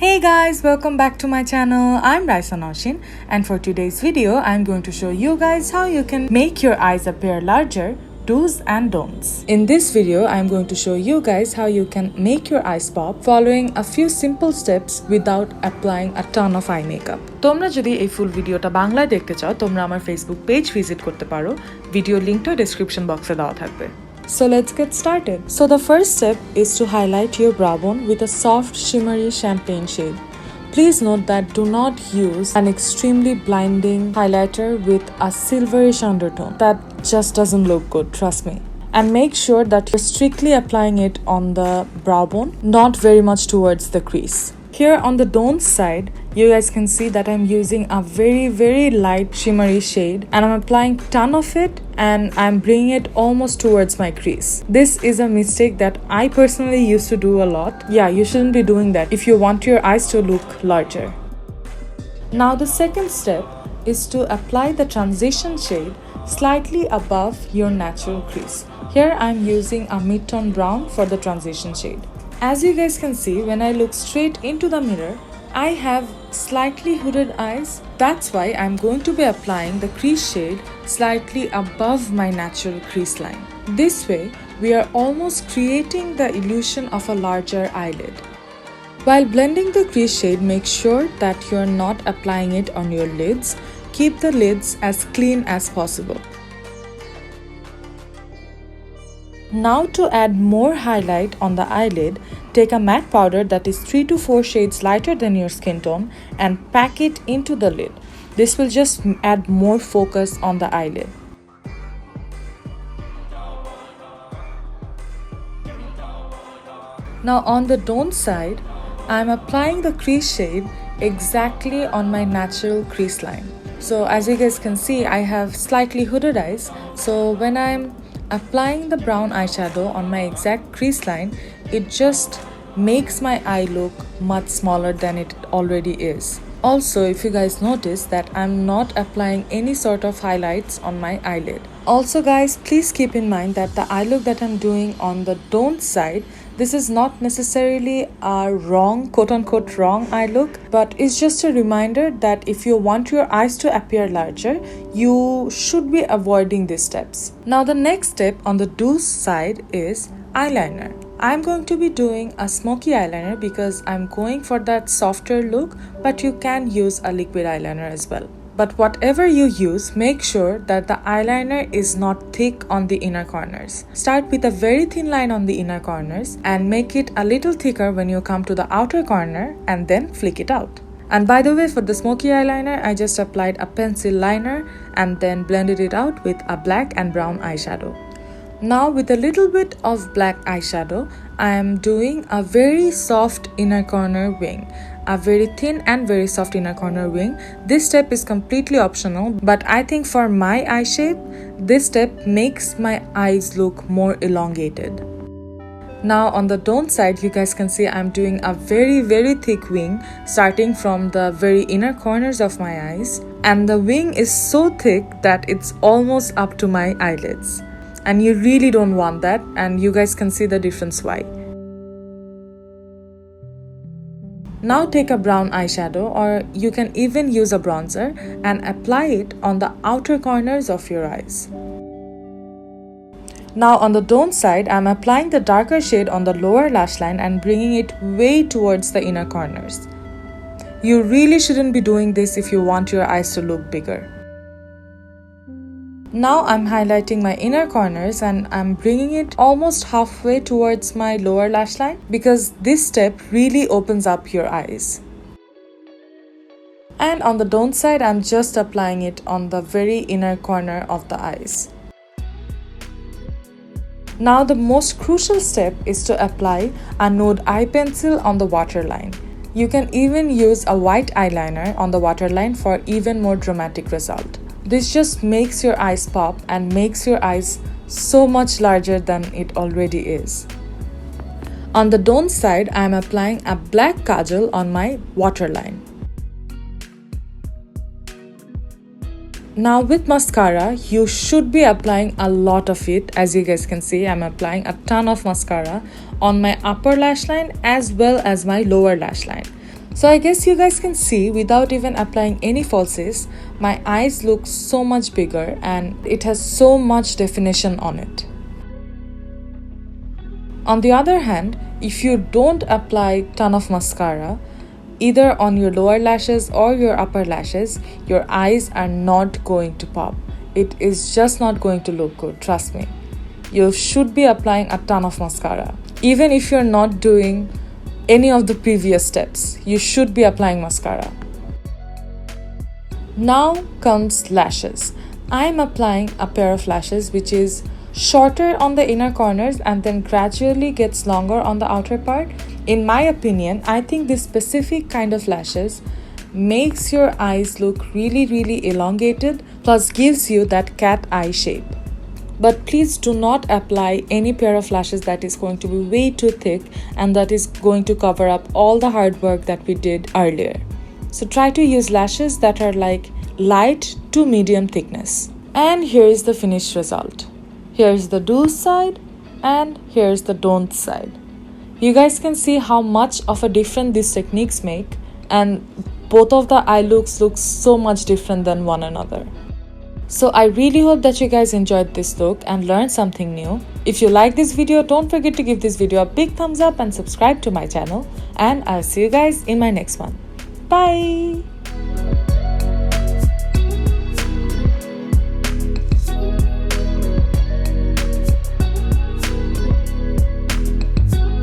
Hey guys, welcome back to my channel. I'm Raisa Naushin, and for today's video I'm going to show you guys how you can make your eyes appear larger, do's and don'ts. In this video I'm going to show you guys how you can make your eyes pop following a few simple steps without applying a ton of eye makeup. তোমরা যদি এই ফুল ভিডিওটা বাংলায় দেখতে চাও তোমরা আমার Facebook page visit করতে পারো, ভিডিও লিংকটা ডেসক্রিপশন বক্সে দেওয়া থাকবে। So let's get started. So the first step is to highlight your brow bone with a soft shimmery champagne shade. Please note that do not use an extremely blinding highlighter with a silverish undertone. That just doesn't look good, trust me. And make sure that you're strictly applying it on the brow bone, not very much towards the crease. Here on the don't side, you guys can see that I'm using a very light shimmery shade and I'm applying ton of it and I'm bringing it almost towards my crease. This is a mistake that I personally used to do a lot. Yeah, you shouldn't be doing that if you want your eyes to look larger. Now the second step is to apply the transition shade slightly above your natural crease. Here I'm using a mid-tone brown for the transition shade. As you guys can see, when I look straight into the mirror, I have slightly hooded eyes. That's why I'm going to be applying the crease shade slightly above my natural crease line. This way, we are almost creating the illusion of a larger eyelid. While blending the crease shade, make sure that you're not applying it on your lids. Keep the lids as clean as possible. Now to add more highlight on the eyelid, take a matte powder that is 3 to 4 shades lighter than your skin tone and pack it into the lid. This will just add more focus on the eyelid. Now on the don't side, I am applying the crease shade exactly on my natural crease line. So as you guys can see, I have slightly hooded eyes. So when I'm applying the brown eyeshadow on my exact crease line, it just makes my eye look much smaller than it already is. Also, if you guys notice that I'm not applying any sort of highlights on my eyelid. Also guys, please keep in mind that the eye look that I'm doing on the don't side, this is not necessarily a wrong, quote-unquote wrong eye look, but it's just a reminder that if you want your eyes to appear larger, you should be avoiding these steps. Now the next step on the do's side is eyeliner. I'm going to be doing a smoky eyeliner because I'm going for that softer look, but you can use a liquid eyeliner as well. But whatever you use, make sure that the eyeliner is not thick on the inner corners. Start with a very thin line on the inner corners and make it a little thicker when you come to the outer corner and then flick it out. And by the way, for the smoky eyeliner, I just applied a pencil liner and then blended it out with a black and brown eyeshadow. Now with a little bit of black eyeshadow, I am doing a very soft inner corner wing. A very thin and very soft inner corner wing. This step is completely optional, but I think for my eye shape, this step makes my eyes look more elongated. Now on the don't side, you guys can see I'm doing a very thick wing starting from the very inner corners of my eyes, and the wing is so thick that it's almost up to my eyelids. And you really don't want that, and you guys can see the difference why. Now take a brown eyeshadow, or you can even use a bronzer, and apply it on the outer corners of your eyes. Now on the don't side, I'm applying the darker shade on the lower lash line and bringing it way towards the inner corners. You really shouldn't be doing this if you want your eyes to look bigger. Now I'm highlighting my inner corners and I'm bringing it almost halfway towards my lower lash line because this step really opens up your eyes. And on the don't side, I'm just applying it on the very inner corner of the eyes. Now the most crucial step is to apply a nude eye pencil on the waterline. You can even use a white eyeliner on the waterline for even more dramatic result. This just makes your eyes pop and makes your eyes so much larger than it already is. On the don't side, I am applying a black kajal on my waterline. Now with mascara, you should be applying a lot of it. As you guys can see, I'm applying a ton of mascara on my upper lash line as well as my lower lash line. So I guess you guys can see, without even applying any falsies, my eyes look so much bigger and it has so much definition on it. On the other hand, if you don't apply ton of mascara, either on your lower lashes or your upper lashes, your eyes are not going to pop. It is just not going to look good, trust me. You should be applying a ton of mascara. Even if you're not doing any of the previous steps, you should be applying mascara. Now comes lashes. I'm applying a pair of lashes which is shorter on the inner corners and then gradually gets longer on the outer part. In my opinion, I think this specific kind of lashes makes your eyes look really elongated, plus gives you that cat eye shape. But please do not apply any pair of lashes that is going to be way too thick and that is going to cover up all the hard work that we did earlier. So try to use lashes that are like light to medium thickness. And here is the finished result. Here's the do side and here's the don't side. You guys can see how much of a difference these techniques make, and both of the eye looks look so much different than one another. So I really hope that you guys enjoyed this look and learned something new. If you like this video, don't forget to give this video a big thumbs up and subscribe to my channel. And I'll see you guys in my next one. Bye!